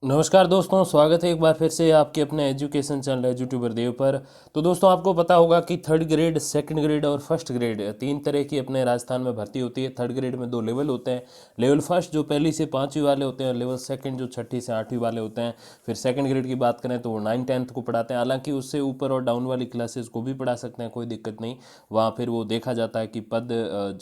नमस्कार दोस्तों, स्वागत है एक बार फिर से आपके अपने एजुकेशन चैनल यूट्यूबर देव पर। तो दोस्तों, आपको पता होगा कि थर्ड ग्रेड, सेकंड ग्रेड और फर्स्ट ग्रेड तीन तरह की अपने राजस्थान में भर्ती होती है। थर्ड ग्रेड में दो लेवल होते हैं। लेवल फर्स्ट जो पहली से पाँचवीं वाले होते हैं, और लेवल सेकंड जो छठी से आठवीं वाले होते हैं। फिर सेकंड ग्रेड की बात करें तो वो 9-10 को पढ़ाते हैं। हालांकि उससे ऊपर और डाउन वाली क्लासेस को भी पढ़ा सकते हैं, कोई दिक्कत नहीं। वहाँ फिर वो देखा जाता है कि पद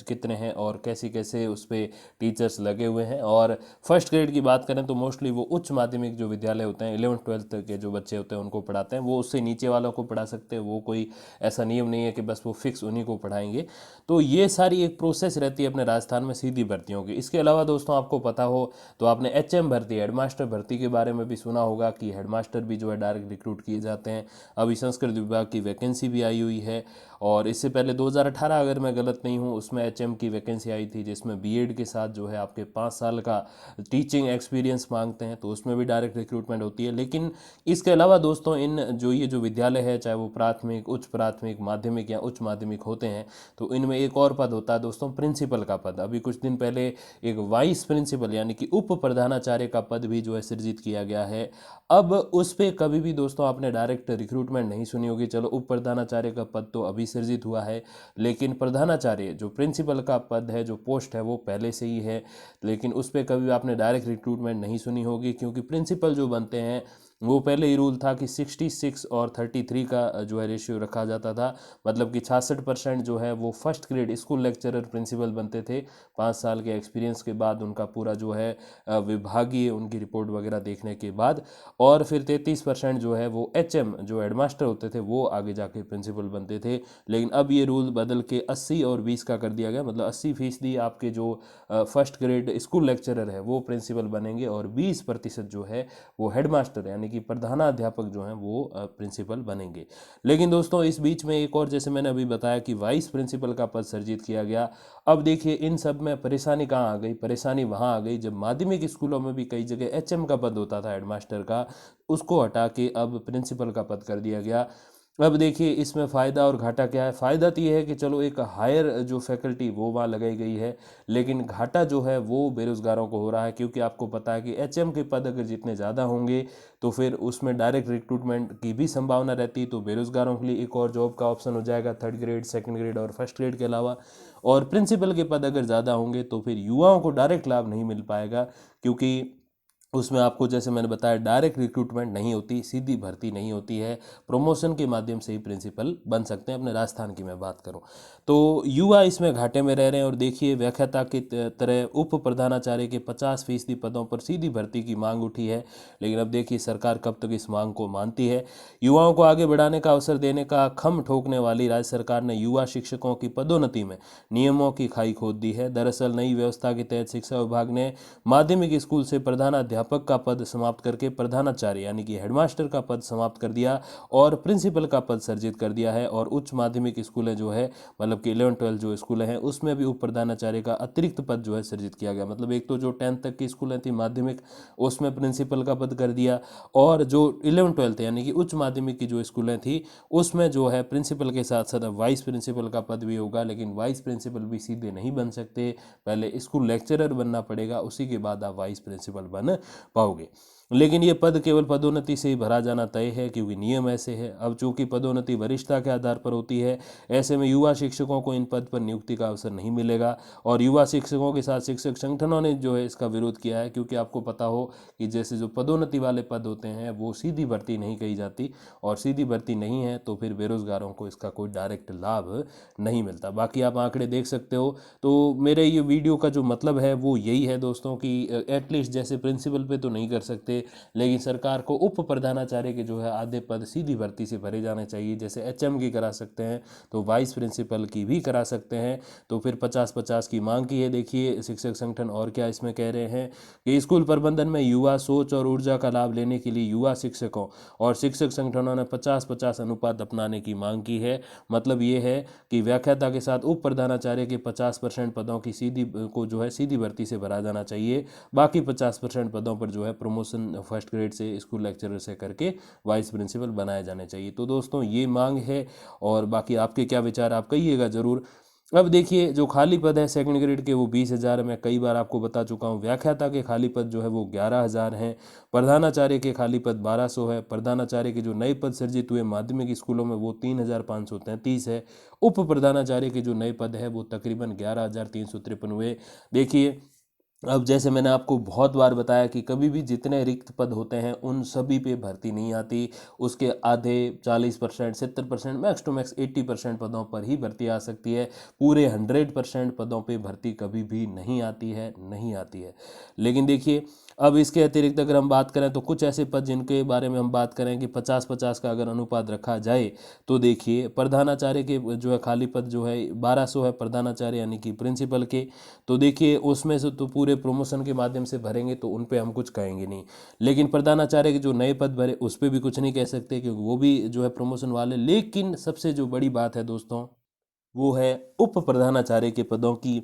कितने हैं और कैसे कैसे उस पर टीचर्स लगे हुए हैं। और फर्स्ट ग्रेड की बात करें तो मोस्टली वो उच्च माध्यमिक जो विद्यालय होते हैं, 11th-12th के जो बच्चे होते हैं उनको पढ़ाते हैं। वो उससे नीचे वालों को पढ़ा सकते हैं, वो कोई ऐसा नियम नहीं है कि बस वो फिक्स उन्हीं को पढ़ाएंगे। तो ये सारी एक प्रोसेस रहती है अपने राजस्थान में सीधी भर्तियों की। इसके अलावा दोस्तों, आपको पता हो तो आपने एचएम भर्ती, हेडमास्टर भर्ती के बारे में भी सुना होगा कि हेडमास्टर भी जो है डायरेक्ट रिक्रूट किए जाते हैं। अभी संस्कृत विभाग की वैकेंसी भी आई हुई है। और इससे पहले 2018, अगर मैं गलत नहीं हूँ, उसमें एचएम की वैकेंसी आई थी, जिसमें बीएड के साथ जो है आपके 5 साल का टीचिंग एक्सपीरियंस मांगते हैं। तो उसमें भी डायरेक्ट रिक्रूटमेंट होती है। लेकिन इसके अलावा दोस्तों, इन जो ये जो विद्यालय है, चाहे वो प्राथमिक, उच्च प्राथमिक, माध्यमिक या उच्च माध्यमिक होते हैं, तो इनमें एक और पद होता है दोस्तों, प्रिंसिपल का पद। अभी कुछ दिन पहले एक वाइस प्रिंसिपल यानी कि उप प्रधानाचार्य का पद भी जो है सृजित किया गया है। अब उस पर कभी भी दोस्तों आपने डायरेक्ट रिक्रूटमेंट नहीं सुनी होगी। चलो, उप प्रधानाचार्य का पद तो अभी सृजित हुआ है, लेकिन प्रधानाचार्य जो प्रिंसिपल का पद है, जो पोस्ट है, वो पहले से ही है। लेकिन उस पर कभी आपने डायरेक्ट रिक्रूटमेंट नहीं सुनी होगी, क्योंकि प्रिंसिपल जो बनते हैं वो पहले ही रूल था कि 66 और 33 का जो है रेशियो रखा जाता था। मतलब कि 66% जो है वो first grade school lecturer principal बनते थे। 5 साल के एक्सपीरियंस के बाद, उनका पूरा जो है विभागीय उनकी रिपोर्ट वगैरह देखने के बाद। और फिर 33% जो है वो एचएम जो हेडमास्टर होते थे, वो आगे जाके प्रिंसिपल बनते थे। लेकिन अब ये रूल बदल के 80 और 20 का कर दिया गया। मतलब 80% आपके जो फर्स्ट ग्रेड स्कूल लेक्चरर है वो प्रिंसिपल बनेंगे, और 20% जो है वो हेडमास्टर यानी कि प्रधानाध्यापक जो हैं वो प्रिंसिपल बनेंगे। लेकिन दोस्तों, इस बीच में एक और, जैसे मैंने अभी बताया कि वाइस प्रिंसिपल का पद सृजित किया गया। अब देखिए, इन सब में परेशानी कहाँ आ गई? परेशानी वहाँ आ गई जब माध्यमिक स्कूलों में भी कई जगह एचएम का पद होता था, हेडमास्टर का, उसको हटा के अब प्रिंसिपल का पद कर दिया गया। अब देखिए, इसमें फ़ायदा और घाटा क्या है? फ़ायदा तो ये है कि चलो, एक हायर जो फैकल्टी वो वहाँ लगाई गई है। लेकिन घाटा जो है वो बेरोज़गारों को हो रहा है, क्योंकि आपको पता है कि एचएम के पद अगर जितने ज़्यादा होंगे तो फिर उसमें डायरेक्ट रिक्रूटमेंट की भी संभावना रहती है। तो बेरोज़गारों के लिए एक और जॉब का ऑप्शन हो जाएगा, थर्ड ग्रेड, सेकंड ग्रेड और फर्स्ट ग्रेड के अलावा। और प्रिंसिपल के पद अगर ज़्यादा होंगे तो फिर युवाओं को डायरेक्ट लाभ नहीं मिल पाएगा, क्योंकि उसमें आपको, जैसे मैंने बताया, डायरेक्ट रिक्रूटमेंट नहीं होती, सीधी भर्ती नहीं होती है। प्रमोशन के माध्यम से ही प्रिंसिपल बन सकते हैं। अपने राजस्थान की मैं बात करूं तो युवा इसमें घाटे में रह रहे हैं। और देखिए, व्याख्याता की तरह उप प्रधानाचार्य के 50% पदों पर सीधी भर्ती की मांग उठी है। लेकिन अब देखिए सरकार कब तक इस मांग को मानती है। युवाओं को आगे बढ़ाने का अवसर देने का खम ठोकने वाली राज्य सरकार ने युवा शिक्षकों की पदोन्नति में नियमों की खाई खोद दी है। दरअसल नई व्यवस्था के तहत शिक्षा विभाग ने माध्यमिक स्कूल से प्रधानाध्यापक का पद समाप्त करके प्रधानाचार्य यानी कि हेडमास्टर का पद समाप्त कर दिया, और प्रिंसिपल का पद सर्जित कर दिया है। और उच्च माध्यमिक स्कूलें जो है, मतलब कि 11-12 जो स्कूलें हैं, उसमें भी उप प्रधानाचार्य का अतिरिक्त पद जो है सर्जित किया गया। मतलब एक तो जो 10th तक की स्कूलें थी माध्यमिक, उसमें प्रिंसिपल का पद कर दिया। और जो 11-12 यानी कि उच्च माध्यमिक की जो स्कूलें थी, उसमें जो है प्रिंसिपल के साथ साथ वाइस प्रिंसिपल का पद भी होगा। लेकिन वाइस प्रिंसिपल भी सीधे नहीं बन सकते, पहले स्कूल लेक्चरर बनना पड़ेगा, उसी के बाद आप वाइस प्रिंसिपल बन पाओगे। लेकिन ये पद केवल पदोन्नति से ही भरा जाना तय है, क्योंकि नियम ऐसे है। अब चूंकि पदोन्नति वरिष्ठता के आधार पर होती है, ऐसे में युवा शिक्षकों को इन पद पर नियुक्ति का अवसर नहीं मिलेगा। और युवा शिक्षकों के साथ शिक्षक संगठनों ने जो है इसका विरोध किया है, क्योंकि आपको पता हो कि जैसे जो पदोन्नति वाले पद होते हैं वो सीधी भर्ती नहीं कही जाती, और सीधी भर्ती नहीं है तो फिर बेरोजगारों को इसका कोई डायरेक्ट लाभ नहीं मिलता। बाकी आप आंकड़े देख सकते हो। तो मेरे ये वीडियो का जो मतलब है वो यही है दोस्तों, कि एटलीस्ट जैसे प्रिंसिपल पे तो नहीं कर सकते, लेकिन सरकार को उप प्रधानाचार्य के जो है आधे पद सीधी भर्ती से भरे जाने चाहिए। जैसे एचएम की करा सकते हैं, तो वाइस प्रिंसिपल की भी करा सकते हैं। तो फिर 50-50 की मांग की है। देखिए शिक्षक संगठन और क्या इसमें कह रहे हैं कि स्कूल प्रबंधन में युवा सोच और ऊर्जा का लाभ लेने के लिए युवा शिक्षकों और शिक्षक संगठनों ने 50-50 अनुपात अपनाने की मांग की है। मतलब ये है कि व्याख्याता के साथ उप प्रधानाचार्य के 50% पदों की सीधी को जो है सीधी भर्ती से भरा जाना चाहिए। बाकी 50% पदों पर जो है प्रमोशन फर्स्ट ग्रेड से, स्कूल लेक्चरर से करके वाइस प्रिंसिपल बनाए जाने चाहिए। तो दोस्तों, ये मांग है। और बाकी आपके क्या विचार, आप कहिएगा ज़रूर। अब देखिए जो खाली पद है सेकंड ग्रेड के वो 20,000 है। मैं कई बार आपको बता चुका हूँ। व्याख्याता के खाली पद जो है वो 11,000 हैं। प्रधानाचार्य के खाली पद 1200 है। प्रधानाचार्य के जो नए पद सृजित हुए माध्यमिक स्कूलों में वो 3,533 है। उप प्रधानाचार्य के जो नए पद है वो तकरीबन 11,353 हुए। देखिए अब जैसे मैंने आपको बहुत बार बताया कि कभी भी जितने रिक्त पद होते हैं उन सभी पे भर्ती नहीं आती। उसके आधे 40%, 70%, मैक्स टू मैक्स 80% पदों पर ही भर्ती आ सकती है। पूरे 100% पदों पे भर्ती कभी भी नहीं आती है, नहीं आती है। लेकिन देखिए अब इसके अतिरिक्त अगर हम बात करें तो कुछ ऐसे पद जिनके बारे में हम बात करें कि 50-50 का अगर अनुपात रखा जाए तो देखिए प्रधानाचार्य के जो है खाली पद जो है 1200 है, प्रधानाचार्य यानी कि प्रिंसिपल के। तो देखिए उसमें से तो पूरे प्रमोशन के माध्यम से भरेंगे तो उन पे हम कुछ कहेंगे नहीं। लेकिन प्रधानाचार्य के जो नए पद भरे उस पर भी कुछ नहीं कह सकते क्योंकि वो भी जो है प्रमोशन वाले। लेकिन सबसे जो बड़ी बात है दोस्तों वो है उप प्रधानाचार्य के पदों की।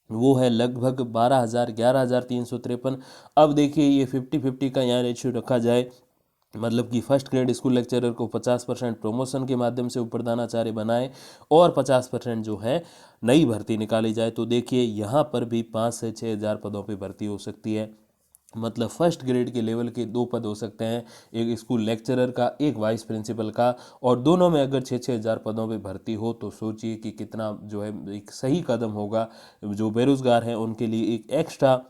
वो है लगभग 12,000, 11,353। अब देखिए ये 50-50 का यहाँ रेशियो रखा जाए, मतलब कि फर्स्ट ग्रेड स्कूल लेक्चरर को 50% प्रमोशन के माध्यम से उप प्रधानाचार्य बनाए और 50% जो है नई भर्ती निकाली जाए, तो देखिए यहाँ पर भी 5 से 6 हज़ार पदों पे भर्ती हो सकती है। मतलब फर्स्ट ग्रेड के लेवल के 2 पद हो सकते हैं, एक स्कूल लेक्चरर का, एक वाइस प्रिंसिपल का। और दोनों में अगर 6-6 हज़ार पदों पे भर्ती हो तो सोचिए कि कितना जो है एक सही कदम होगा। जो बेरोजगार हैं उनके लिए एक एक्स्ट्रा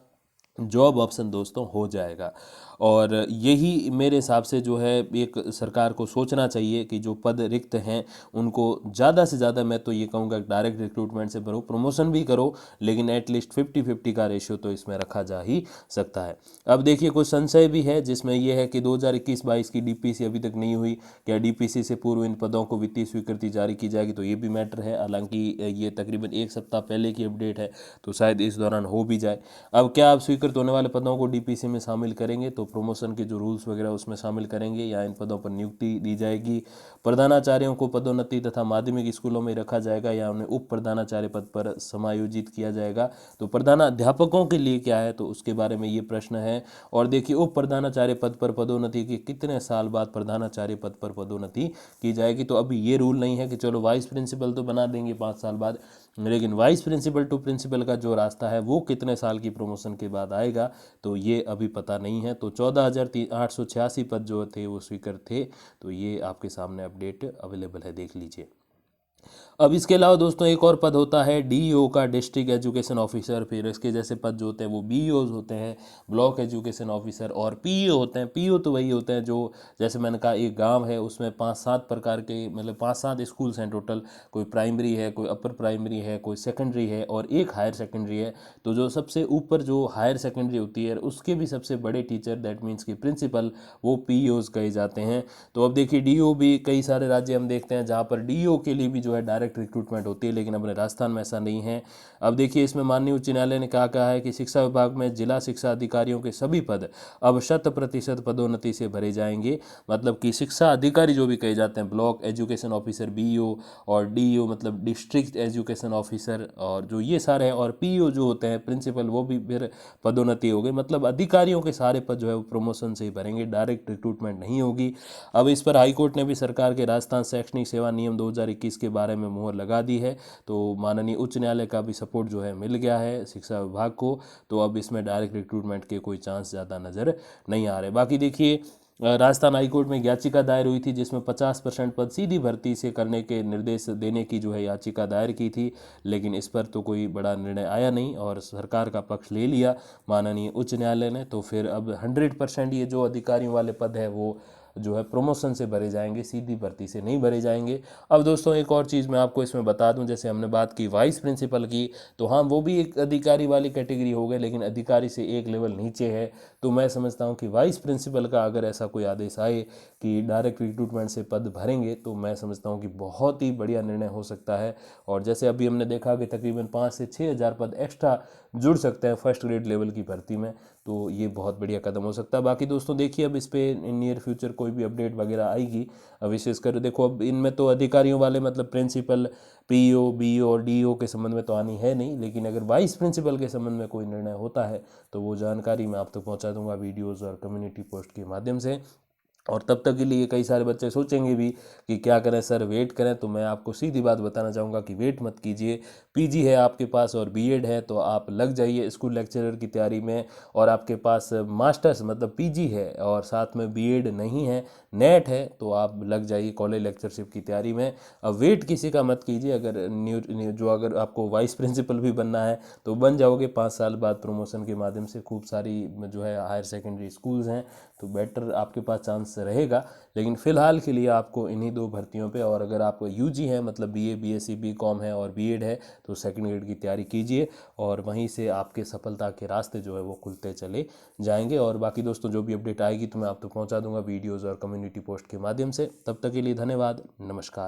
जॉब ऑप्शन दोस्तों हो जाएगा। और यही मेरे हिसाब से जो है एक सरकार को सोचना चाहिए कि जो पद रिक्त हैं उनको ज़्यादा से ज़्यादा, मैं तो ये कहूँगा डायरेक्ट रिक्रूटमेंट से भरो, प्रमोशन भी करो, लेकिन एटलीस्ट 50-50 का रेशियो तो इसमें रखा जा ही सकता है। अब देखिए कुछ संशय भी है जिसमें यह है कि 2021-22 की डीपीसी अभी तक नहीं हुई, क्या डीपीसी से पूर्व इन पदों को वित्तीय स्वीकृति जारी की जाएगी, तो ये भी मैटर है। हालांकि ये तकरीबन एक सप्ताह पहले की अपडेट है तो शायद इस दौरान हो भी जाए। अब क्या आप स्वीकृत होने वाले पदों को डीपीसी में शामिल करेंगे तो प्रमोशन के जो रूल्स वगैरह उसमें शामिल करेंगे या इन पदों पर नियुक्ति दी जाएगी। प्रधानाचार्यों को पदोन्नति तथा माध्यमिक स्कूलों में रखा जाएगा या उन्हें उप प्रधानाचार्य पद पर समायोजित किया जाएगा। तो प्रधानाध्यापकों के लिए क्या है तो उसके बारे में ये प्रश्न है। और देखिए उप प्रधानाचार्य पद पर पदोन्नति के कितने साल बाद प्रधानाचार्य पद पर पदोन्नति की जाएगी, तो अभी ये रूल नहीं है कि चलो वाइस प्रिंसिपल तो बना देंगे 5 साल बाद, लेकिन वाइस प्रिंसिपल टू प्रिंसिपल का जो रास्ता है वो कितने साल की प्रमोशन के बाद आएगा तो ये अभी पता नहीं है। तो 14,886 पद जो थे वो स्वीकृत थे, तो ये आपके सामने अपडेट अवेलेबल है, देख लीजिए। अब इसके अलावा दोस्तों एक और पद होता है डीईओ का, डिस्ट्रिक्ट एजुकेशन ऑफिसर। फिर इसके जैसे पद जो होते हैं वो बीईओज होते हैं, ब्लॉक एजुकेशन ऑफिसर, और पीईओ होते हैं। पीईओ तो वही होते हैं जो, जैसे मैंने कहा एक गांव है उसमें 5-7 प्रकार के, मतलब 5-7 स्कूल्स हैं टोटल। कोई प्राइमरी है, कोई अपर प्राइमरी है, कोई सेकेंडरी है और एक हायर सेकेंडरी है। तो जो सबसे ऊपर जो हायर सेकेंडरी होती है उसके भी सबसे बड़े टीचर, दैट मीन्स की प्रिंसिपल, वो पीईओज कहे जाते हैं। तो अब देखिए डीईओ भी कई सारे राज्य हम देखते हैं जहाँ पर डीईओ के लिए भी जो है डायरेक्ट रिक्रूटमेंट होती है, लेकिन अपने राजस्थान में ऐसा नहीं है। अब देखिए इसमें माननीय उच्च न्यायालय ने क्या कहा है कि शिक्षा विभाग में जिला शिक्षा अधिकारियों के सभी पद अब 100% पदोन्नति से भरे जाएंगे। मतलब कि शिक्षा अधिकारी जो भी कहे जाते हैं, ब्लॉक एजुकेशन ऑफिसर बीईओ, और डीईओ मतलब डिस्ट्रिक्ट एजुकेशन ऑफिसर, और जो ये सारे हैं, और पीईओ जो होते हैं प्रिंसिपल, वो भी फिर पदोन्नति हो गई। मतलब अधिकारियों के सारे पद जो है वो प्रमोशन से ही भरेंगे, डायरेक्ट रिक्रूटमेंट नहीं होगी। अब इस पर हाईकोर्ट ने भी सरकार के राजस्थान शैक्षणिक सेवा नियम 2021 के बारे में मोहर लगा दी है। तो माननीय उच्च न्यायालय का भी सपोर्ट जो है मिल गया है शिक्षा विभाग को। तो अब इसमें डायरेक्ट रिक्रूटमेंट के कोई चांस ज़्यादा नज़र नहीं आ रहे। बाकी देखिए राजस्थान हाईकोर्ट में एक याचिका दायर हुई थी जिसमें 50% पद सीधी भर्ती से करने के निर्देश देने की जो है याचिका दायर की थी, लेकिन इस पर तो कोई बड़ा निर्णय आया नहीं और सरकार का पक्ष ले लिया माननीय उच्च न्यायालय ने। तो फिर अब 100% ये जो अधिकारियों वाले पद है वो जो है प्रमोशन से भरे जाएंगे, सीधी भर्ती से नहीं भरे जाएंगे। अब दोस्तों एक और चीज़ मैं आपको इसमें बता दूं, जैसे हमने बात की वाइस प्रिंसिपल की, तो हाँ वो भी एक अधिकारी वाली कैटेगरी हो गए, लेकिन अधिकारी से एक लेवल नीचे है। तो मैं समझता हूँ कि वाइस प्रिंसिपल का अगर ऐसा कोई आदेश आए कि डायरेक्ट रिक्रूटमेंट से पद भरेंगे, तो मैं समझता हूँ कि बहुत ही बढ़िया निर्णय हो सकता है। और जैसे अभी हमने देखा कि तकरीबन 5 से 6 हज़ार पद एक्स्ट्रा जुड़ सकते हैं फर्स्ट ग्रेड लेवल की भर्ती में, तो ये बहुत बढ़िया कदम हो सकता है। बाकी दोस्तों देखिए अब इस पर इन नियर फ्यूचर कोई भी अपडेट वगैरह आएगी, विशेषकर देखो अब इनमें तो अधिकारियों वाले मतलब प्रिंसिपल, पीईओ, बीईओ और डीईओ के संबंध में तो आनी है नहीं, लेकिन अगर वाइस प्रिंसिपल के संबंध में कोई निर्णय होता है तो वो जानकारी मैं आप तक पहुंचा दूंगा वीडियोज़ और कम्युनिटी पोस्ट के माध्यम से। और तब तक के लिए कई सारे बच्चे सोचेंगे भी कि क्या करें सर, वेट करें, तो मैं आपको सीधी बात बताना चाहूँगा कि वेट मत कीजिए। पीजी है आपके पास और बीएड है तो आप लग जाइए स्कूल लेक्चरर की तैयारी में। और आपके पास मास्टर्स मतलब पीजी है और साथ में बीएड नहीं है, नेट है, तो आप लग जाइए कॉलेज लेक्चरशिप की तैयारी में। अब वेट किसी का मत कीजिए, अगर अगर आपको वाइस प्रिंसिपल भी बनना है तो बन जाओगे 5 साल बाद प्रमोशन के माध्यम से। खूब सारी जो है हायर सेकेंडरी स्कूल्स हैं तो बेटर आपके पास चांस रहेगा। लेकिन फ़िलहाल के लिए आपको इन्हीं 2 भर्तियों पे, और अगर आपको यूजी है मतलब बीए, बीएससी, बीकॉम है और बीएड है तो सेकंड ग्रेड की तैयारी कीजिए और वहीं से आपके सफलता के रास्ते जो है वो खुलते चले जाएंगे। और बाकी दोस्तों जो भी अपडेट आएगी तो मैं आप तक पहुंचा दूंगा वीडियोज़ और कम्युनिटी पोस्ट के माध्यम से। तब तक के लिए धन्यवाद, नमस्कार।